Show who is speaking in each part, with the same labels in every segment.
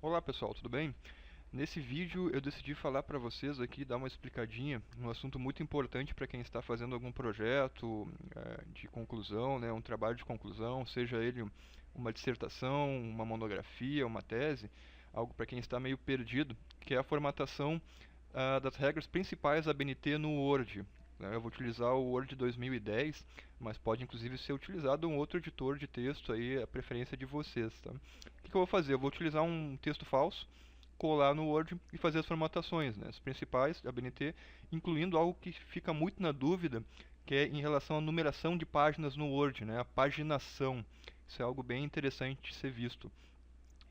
Speaker 1: Olá pessoal, tudo bem? Nesse vídeo eu decidi falar para vocês aqui, dar uma explicadinha num assunto muito importante para quem está fazendo algum projeto de conclusão, né, um trabalho de conclusão, seja ele uma dissertação, uma monografia, uma tese, algo para quem está meio perdido, que é a formatação das regras principais da BNT no Word. Eu vou utilizar o Word 2010, mas pode inclusive ser utilizado um outro editor de texto aí, a preferência de vocês, tá? O que eu vou fazer? Eu vou utilizar um texto falso, colar no Word e fazer as formatações, né, as principais da BNT, incluindo algo que fica muito na dúvida, que é em relação à numeração de páginas no Word, né, a paginação. Isso é algo bem interessante de ser visto.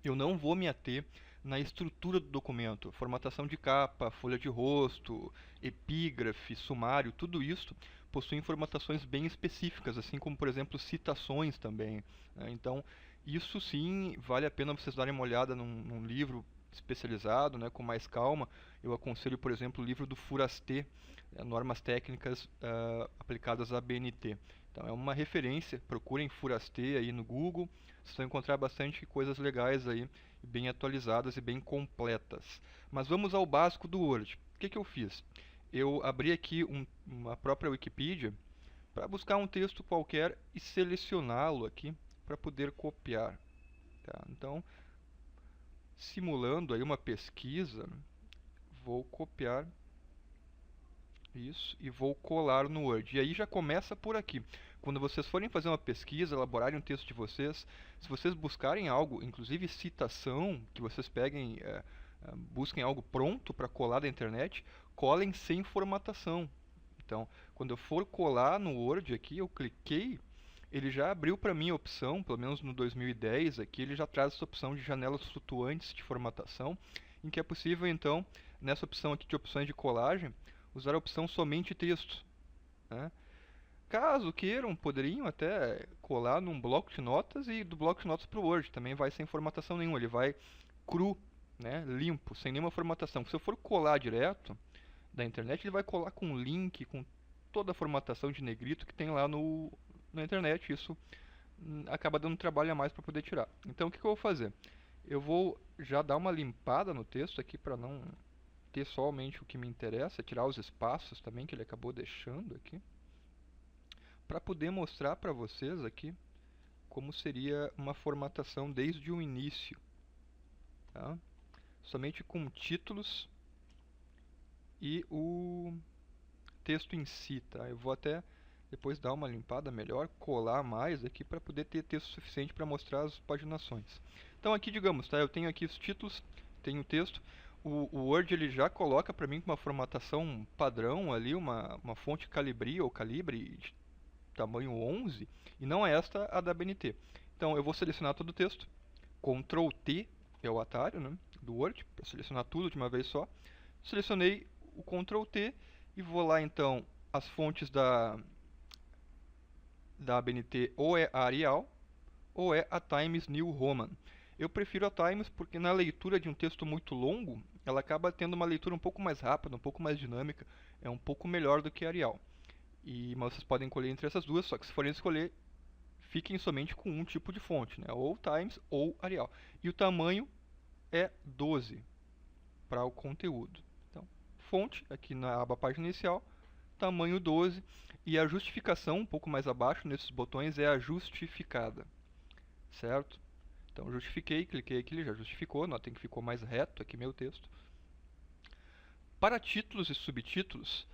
Speaker 1: Eu não vou me ater na estrutura do documento, formatação de capa, folha de rosto, epígrafe, sumário, tudo isso possui formatações bem específicas, assim como, por exemplo, citações também, né? Então, isso sim vale a pena vocês darem uma olhada num livro especializado, né, com mais calma. Eu aconselho, por exemplo, o livro do Furaster, Normas Técnicas aplicadas à BNT. Então é uma referência, procurem Furaster aí no Google, vocês vão encontrar bastante coisas legais aí, bem atualizadas e bem completas. Mas vamos ao básico do Word. O que eu fiz? Eu abri aqui uma própria Wikipedia para buscar um texto qualquer e selecioná-lo aqui para poder copiar. Tá? Então, simulando aí uma pesquisa, vou copiar isso, e vou colar no Word. E aí já começa por aqui. Quando vocês forem fazer uma pesquisa, elaborarem um texto de vocês, se vocês buscarem algo, inclusive citação, que vocês peguem, busquem algo pronto para colar da internet, colhem sem formatação. Então, quando eu for colar no Word aqui, eu cliquei, ele já abriu para mim a opção, pelo menos no 2010 aqui, ele já traz essa opção de janelas flutuantes de formatação, em que é possível então, nessa opção aqui de opções de colagem, usar a opção somente texto, né? Caso queiram, poderiam até colar num bloco de notas e do bloco de notas para o Word. Também vai sem formatação nenhuma, ele vai cru, né, limpo, sem nenhuma formatação. Se eu for colar direto da internet, ele vai colar com link, com toda a formatação de negrito que tem lá na internet. Isso acaba dando trabalho a mais para poder tirar. Então o que eu vou fazer? Eu vou já dar uma limpada no texto aqui para não ter somente o que me interessa, tirar os espaços também que ele acabou deixando aqui, para poder mostrar para vocês aqui como seria uma formatação desde o início, tá? Somente com títulos e o texto em si, tá? Eu vou até depois dar uma limpada melhor, colar mais aqui para poder ter texto suficiente para mostrar as paginações. Então aqui, digamos, tá? Eu tenho aqui os títulos, tenho o texto. O Word ele já coloca para mim com uma formatação padrão ali, uma fonte Calibri ou Calibre de tamanho 11, e não é esta a da BNT. Então eu vou selecionar todo o texto, Ctrl T é o atalho, né, do Word, para selecionar tudo de uma vez só. Selecionei o Ctrl T e vou lá então, as fontes da ABNT ou é a Arial ou é a Times New Roman. Eu prefiro a Times porque na leitura de um texto muito longo, ela acaba tendo uma leitura um pouco mais rápida, um pouco mais dinâmica, é um pouco melhor do que a Arial. Mas vocês podem escolher entre essas duas, só que se forem escolher, fiquem somente com um tipo de fonte, né? Ou Times ou Arial. E o tamanho é 12 para o conteúdo. Então, fonte, aqui na aba página inicial, tamanho 12, e a justificação, um pouco mais abaixo nesses botões, é a justificada, certo? Então, justifiquei, cliquei aqui, ele já justificou, notem que ficou mais reto aqui meu texto. Para títulos e subtítulos,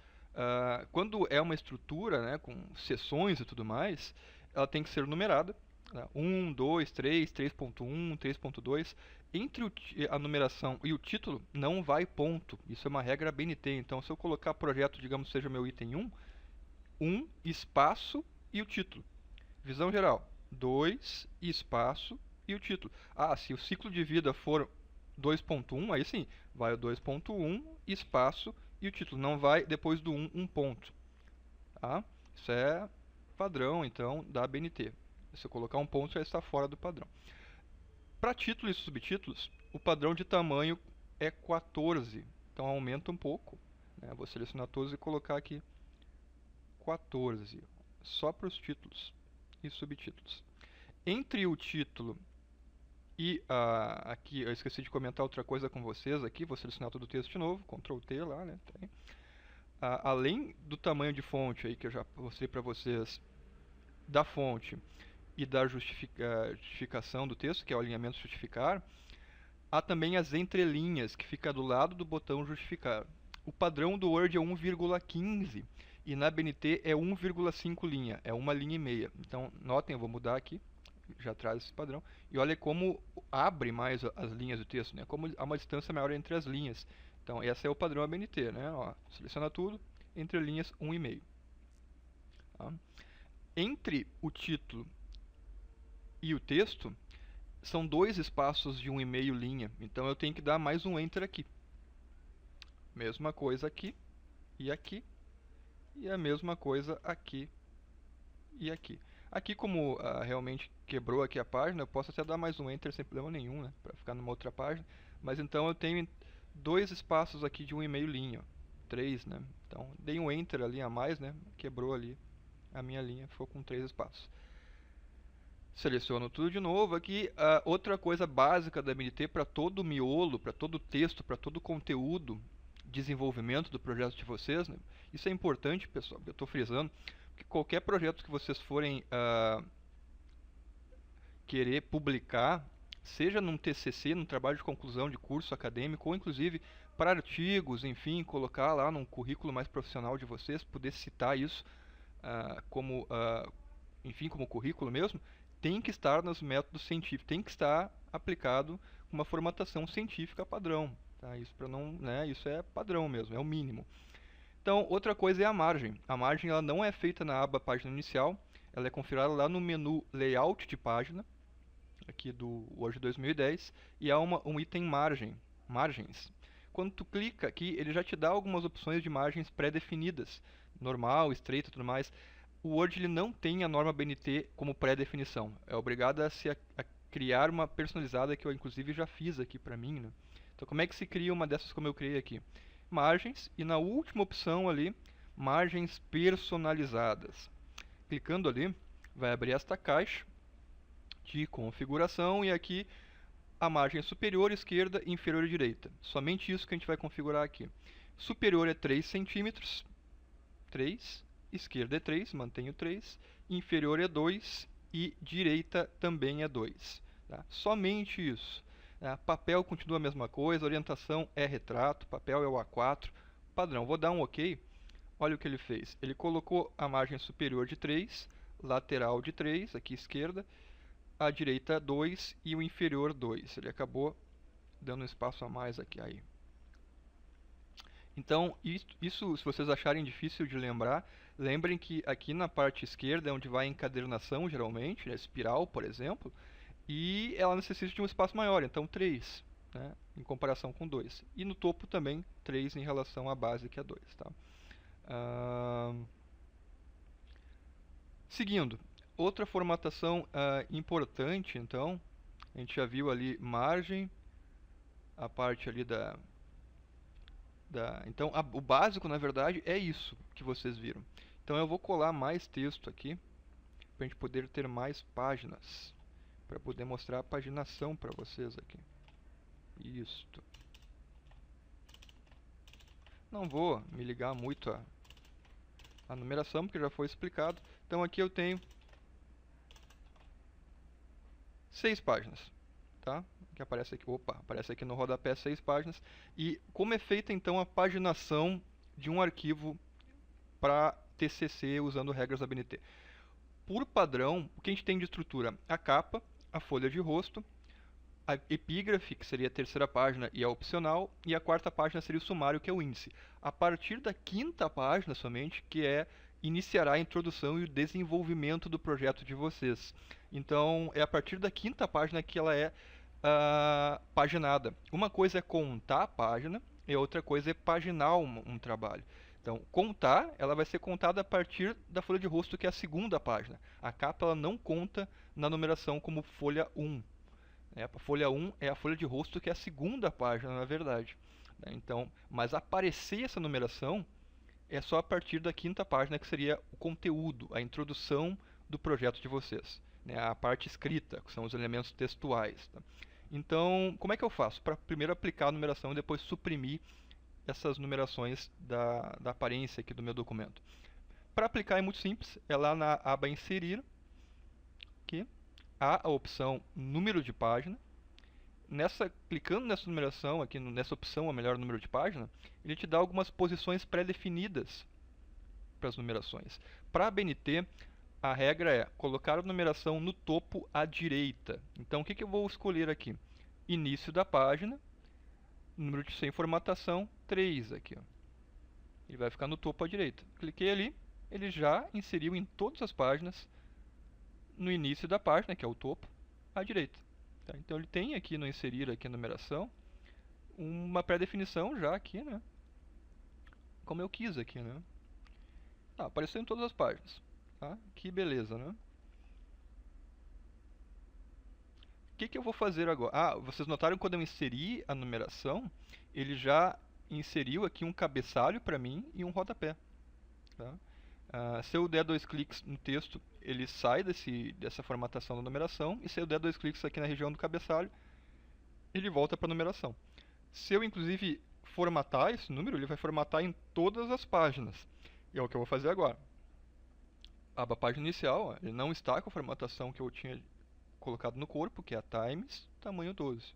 Speaker 1: quando é uma estrutura, né, com seções e tudo mais, ela tem que ser numerada, né, 1, 2, 3, 3.1, 3.2. Entre a numeração e o título, não vai ponto. Isso é uma regra BNT. Então, se eu colocar projeto, digamos, seja meu item 1 espaço e o título. Visão geral, 2 espaço e o título. Se o ciclo de vida for 2.1, aí sim, vai o 2.1 espaço e o título. Não vai depois do 1 ponto. Tá? Isso é padrão, então, da BNT. Se eu colocar um ponto, já está fora do padrão. Para títulos e subtítulos, o padrão de tamanho é 14. Então aumenta um pouco, né? Vou selecionar todos e colocar aqui 14. Só para os títulos e subtítulos. Entre o título E aqui eu esqueci de comentar outra coisa com vocês aqui, vou selecionar todo o texto de novo, Ctrl T lá, né? Tem. Além do tamanho de fonte aí que eu já mostrei para vocês, da fonte e da justificação do texto, que é o alinhamento justificar, há também as entrelinhas, que fica do lado do botão justificar. O padrão do Word é 1,15 e na BNT é 1,5 linha, é uma linha e meia. Então, notem, eu vou mudar aqui, já traz esse padrão. E olha como abre mais as linhas do texto, né? Como há uma distância maior entre as linhas. Então, esse é o padrão ABNT, né? Ó, seleciona tudo, entre linhas 1,5. Tá? Entre o título e o texto, são dois espaços de 1,5 linha. Então, eu tenho que dar mais um Enter aqui. Mesma coisa aqui e aqui. E a mesma coisa aqui e aqui. Aqui, como realmente quebrou aqui a página, eu posso até dar mais um Enter sem problema nenhum, né? Para ficar numa outra página. Mas então eu tenho dois espaços aqui de 1,5 linha. 3, né? Então, dei um Enter ali a mais, né? Quebrou ali a minha linha, ficou com 3 espaços. Seleciono tudo de novo. Aqui, outra coisa básica da BNT para todo o miolo, para todo o texto, para todo o conteúdo, desenvolvimento do projeto de vocês, né? Isso é importante, pessoal, eu estou frisando, que qualquer projeto que vocês forem querer publicar, seja num TCC, num trabalho de conclusão de curso acadêmico, ou inclusive para artigos, enfim, colocar lá num currículo mais profissional de vocês, poder citar isso como, enfim, como currículo mesmo, tem que estar nos métodos científicos, tem que estar aplicado com uma formatação científica padrão. Tá? Isso para não, né, isso é padrão mesmo, é o mínimo. Então, outra coisa é a margem. A margem ela não é feita na aba página inicial, ela é configurada lá no menu layout de página, aqui do Word 2010, e há um item margens. Quando tu clica aqui, ele já te dá algumas opções de margens pré-definidas, normal, estreita, tudo mais. O Word ele não tem a norma BNT como pré-definição. É obrigado a criar uma personalizada que eu inclusive já fiz aqui para mim, né? Então, como é que se cria uma dessas como eu criei aqui? Margens e na última opção ali, margens personalizadas. Clicando ali, vai abrir esta caixa de configuração e aqui a margem superior esquerda e inferior direita. Somente isso que a gente vai configurar aqui. Superior é 3 centímetros, 3, esquerda é 3, mantenho 3, inferior é 2 e direita também é 2. Tá? Somente isso. Papel continua a mesma coisa, orientação é retrato, papel é o A4, padrão. Vou dar um OK. Olha o que ele fez. Ele colocou a margem superior de 3, lateral de 3, aqui esquerda, a direita 2 e o inferior 2. Ele acabou dando um espaço a mais aqui aí. Então, isso, se vocês acharem difícil de lembrar, lembrem que aqui na parte esquerda é onde vai a encadernação, geralmente, né, espiral, por exemplo, e ela necessita de um espaço maior, então 3, né, em comparação com 2. E no topo também 3 em relação à base, que é 2. Tá? Seguindo, outra formatação importante, então, a gente já viu ali margem, a parte ali então, o básico, na verdade, é isso que vocês viram. Então, eu vou colar mais texto aqui, para a gente poder ter mais páginas, para poder mostrar a paginação para vocês aqui. Isto. Não vou me ligar muito à numeração, porque já foi explicado. Então, aqui eu tenho 6 páginas, tá? Que aparece aqui, aparece aqui no rodapé 6 páginas. E como é feita então a paginação de um arquivo para TCC usando regras da BNT? Por padrão, o que a gente tem de estrutura? A capa, a folha de rosto, a epígrafe, que seria a terceira página e a opcional, e a quarta página seria o sumário, que é o índice. A partir da quinta página somente, que iniciará a introdução e o desenvolvimento do projeto de vocês. Então, é a partir da quinta página que ela é paginada. Uma coisa é contar a página e outra coisa é paginar um trabalho. Então, contar, ela vai ser contada a partir da folha de rosto, que é a segunda página. A capa ela não conta na numeração como folha 1. A folha 1 é a folha de rosto, que é a segunda página, na verdade. Então, mas aparecer essa numeração é só a partir da quinta página, que seria o conteúdo, a introdução do projeto de vocês. né, a parte escrita, que são os elementos textuais. Tá? Então, como é que eu faço? Para primeiro aplicar a numeração e depois suprimir essas numerações da aparência aqui do meu documento. Para aplicar é muito simples, é lá na aba Inserir, aqui, há a opção Número de Página. Clicando nessa numeração, aqui nessa opção, a melhor número de página, ele te dá algumas posições pré-definidas para as numerações. Para a BNT, a regra é colocar a numeração no topo à direita. Então, o que eu vou escolher aqui? Início da página, número de sem formatação, 3 aqui. Ó. Ele vai ficar no topo à direita. Cliquei ali, ele já inseriu em todas as páginas, no início da página, que é o topo, à direita. Tá? Então, ele tem aqui no inserir aqui a numeração, uma pré-definição já aqui, né? Como eu quis aqui, né? Tá, apareceu em todas as páginas. Tá? Que beleza, né? O que eu vou fazer agora? Ah, vocês notaram quando eu inseri a numeração, ele já inseriu aqui um cabeçalho para mim e um rodapé. Tá? Se eu der 2 cliques no texto, ele sai dessa formatação da numeração, e se eu der 2 cliques aqui na região do cabeçalho, ele volta para a numeração. Se eu, inclusive, formatar esse número, ele vai formatar em todas as páginas. E é o que eu vou fazer agora. Aba página inicial, ó, ele não está com a formatação que eu tinha colocado no corpo, que é a Times, tamanho 12.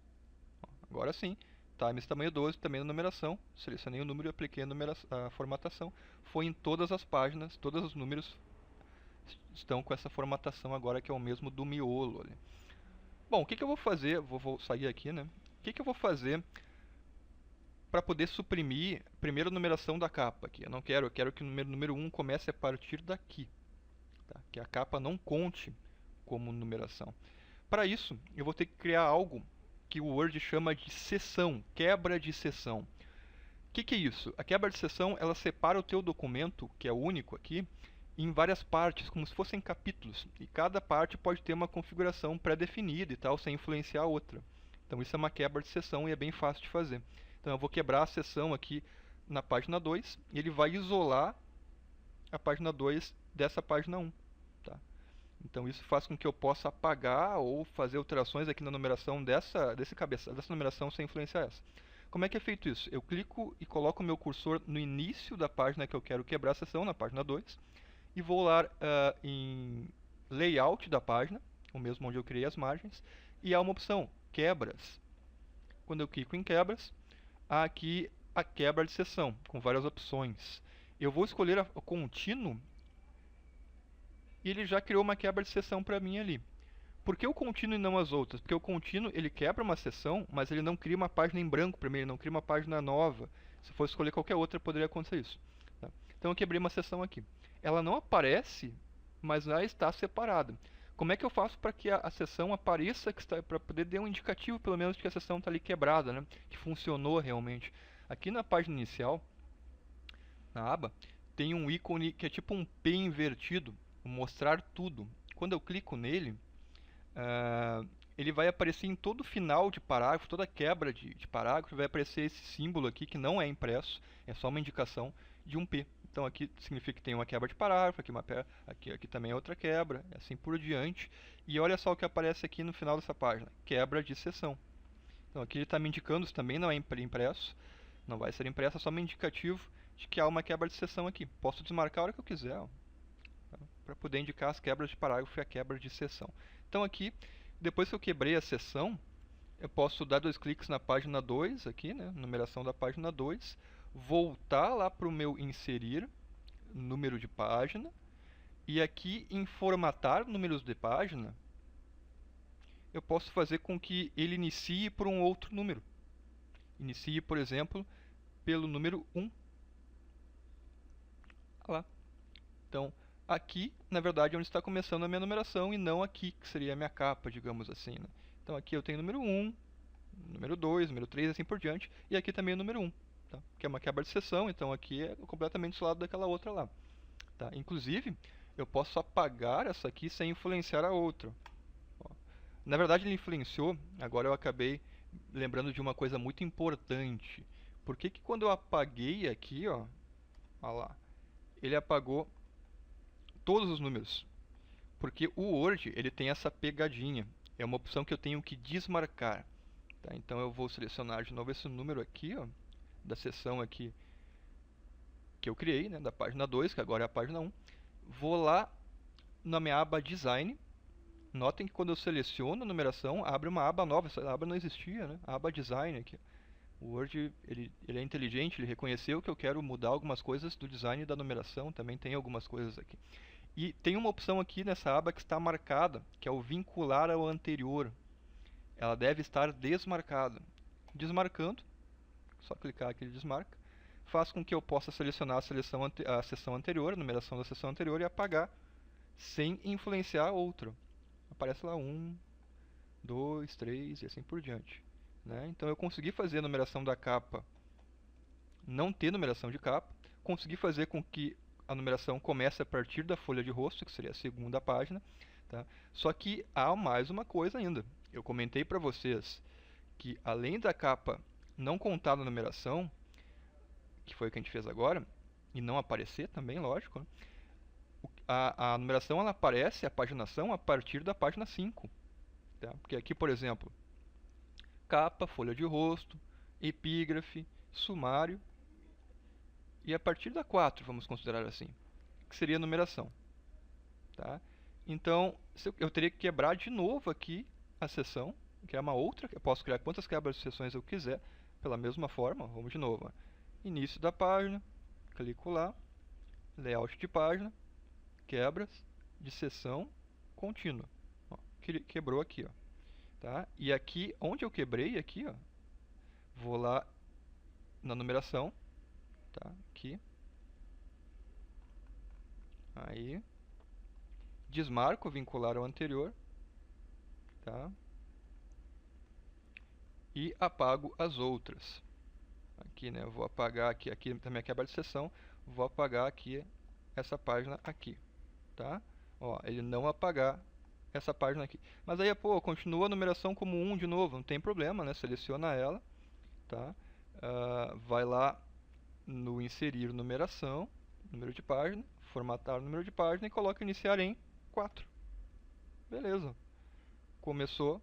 Speaker 1: Ó, agora sim, Times tamanho 12, também na numeração. Selecionei o número e apliquei a formatação. Foi em todas as páginas, todos os números estão com essa formatação agora, que é o mesmo do miolo ali. Bom, o que eu vou fazer? Vou sair aqui, né? O que eu vou fazer para poder suprimir a primeira numeração da capa aqui? Eu quero que o número 1 comece a partir daqui. Tá? Que a capa não conte como numeração. Para isso, eu vou ter que criar algo que o Word chama de seção, quebra de seção. O que é isso? A quebra de seção, ela separa o teu documento, que é único aqui, em várias partes, como se fossem capítulos. E cada parte pode ter uma configuração pré-definida e tal, sem influenciar a outra. Então isso é uma quebra de seção e é bem fácil de fazer. Então eu vou quebrar a seção aqui na página 2, e ele vai isolar a página 2 dessa página 1. Tá? Então isso faz com que eu possa apagar ou fazer alterações aqui na numeração dessa numeração sem influenciar essa. Como é que é feito isso? Eu clico e coloco o meu cursor no início da página que eu quero quebrar a seção, na página 2, e vou lá em Layout da página, o mesmo onde eu criei as margens, e há uma opção, Quebras. Quando eu clico em Quebras, há aqui a quebra de seção, com várias opções. Eu vou escolher o contínuo, e ele já criou uma quebra de seção para mim ali. Por que o contínuo e não as outras? Porque o contínuo, ele quebra uma seção, mas ele não cria uma página em branco primeiro, ele não cria uma página nova. Se fosse escolher qualquer outra, poderia acontecer isso. Tá? Então eu quebrei uma seção aqui. Ela não aparece, mas já está separada. Como é que eu faço para que a seção apareça, para poder dar um indicativo, pelo menos, de que a seção está ali quebrada, né? Que funcionou realmente? Aqui na página inicial, na aba, tem um ícone que é tipo um P invertido, mostrar tudo. Quando eu clico nele, ele vai aparecer em todo final de parágrafo, toda quebra de parágrafo, vai aparecer esse símbolo aqui, que não é impresso, é só uma indicação de um P. Então aqui significa que tem uma quebra de parágrafo, aqui também é outra quebra, e assim por diante. E olha só o que aparece aqui no final dessa página, quebra de seção. Então aqui ele está me indicando, isso também não é impresso, não vai ser impresso, é só um indicativo de que há uma quebra de seção aqui. Posso desmarcar a hora que eu quiser, para poder indicar as quebras de parágrafo e a quebra de seção. Então aqui, depois que eu quebrei a seção, eu posso dar 2 cliques na página 2, aqui, né, numeração da página 2, voltar lá para o meu inserir, número de página, e aqui em formatar números de página, eu posso fazer com que ele inicie por um outro número. Inicie, por exemplo, pelo número 1. Lá. Então, aqui, na verdade, é onde está começando a minha numeração e não aqui, que seria a minha capa, digamos assim. Né? Então, aqui eu tenho o número 1, número 2, número 3, assim por diante, e aqui também o número 1, tá? Que é uma quebra de seção, então aqui é completamente do lado daquela outra lá. Tá? Inclusive, eu posso apagar essa aqui sem influenciar a outra. Ó. Na verdade, ele influenciou, agora eu acabei lembrando de uma coisa muito importante. Por que que quando eu apaguei aqui, ó lá, ele apagou todos os números? Porque o Word, ele tem essa pegadinha. É uma opção que eu tenho que desmarcar. Tá? Então eu vou selecionar de novo esse número aqui, ó, da seção aqui que eu criei, né, da página 2, que agora é a página 1. Vou lá na minha aba Design. Notem que quando eu seleciono a numeração, abre uma aba nova. Essa aba não existia, né? A aba Design aqui. O Word, ele é inteligente, ele reconheceu que eu quero mudar algumas coisas do design da numeração. Também tem algumas coisas aqui. E tem uma opção aqui nessa aba que está marcada, que é o vincular ao anterior. Ela deve estar desmarcada. Desmarcando, só clicar aqui ele desmarca, faz com que eu possa selecionar a seção anterior, a numeração da seção anterior e apagar, sem influenciar outra. Aparece lá 1, 2, 3 e assim por diante. Né? Então eu consegui fazer a numeração da capa não ter numeração de capa, consegui fazer com que a numeração comece a partir da folha de rosto, que seria a segunda página. Tá? Só que há mais uma coisa ainda. Eu comentei para vocês que além da capa não contar na numeração, que foi o que a gente fez agora, e não aparecer também, lógico, né? A numeração ela aparece, a paginação, a partir da página 5. Tá? Porque aqui, por exemplo, capa, folha de rosto, epígrafe, sumário, e a partir da 4, vamos considerar assim, que seria a numeração. Tá? Então, eu teria que quebrar de novo aqui a seção, criar uma outra, eu posso criar quantas quebras de seções eu quiser, pela mesma forma, vamos de novo. Ó. Início da página, clico lá, layout de página, quebras de seção contínua. Ó, quebrou aqui, ó. Tá? E aqui, onde eu quebrei, aqui, ó, vou lá na numeração, tá? Aqui. Aí, desmarco, vincular ao anterior, tá? E apago as outras. Aqui, né, eu vou apagar aqui também a quebra de seção, vou apagar aqui essa página aqui, tá? Ó, ele não apagar essa página aqui. Mas aí, pô, continua a numeração como 1 de novo, não tem problema, né? Seleciona ela, tá? Vai lá no inserir numeração, número de página, formatar o número de página e coloca iniciar em 4. Beleza. Começou.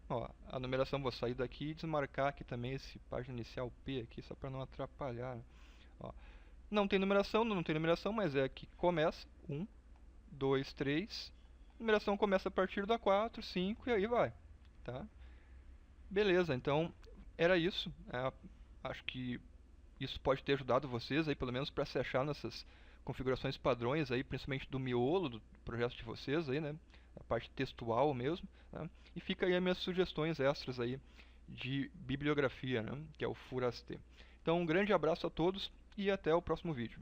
Speaker 1: Ó, a numeração, vou sair daqui e desmarcar aqui também esse página inicial P aqui, só para não atrapalhar. Né? Ó, não tem numeração, mas é aqui que começa. 1, 2, 3. Numeração começa a partir da 4, 5 e aí vai. Tá? Beleza, então era isso. Acho que isso pode ter ajudado vocês aí, pelo menos para se achar nessas configurações padrões aí, principalmente do miolo do projeto de vocês aí, né? A parte textual mesmo, né? E fica aí as minhas sugestões extras aí de bibliografia, né? Que é o Furaste. Então, um grande abraço a todos e até o próximo vídeo.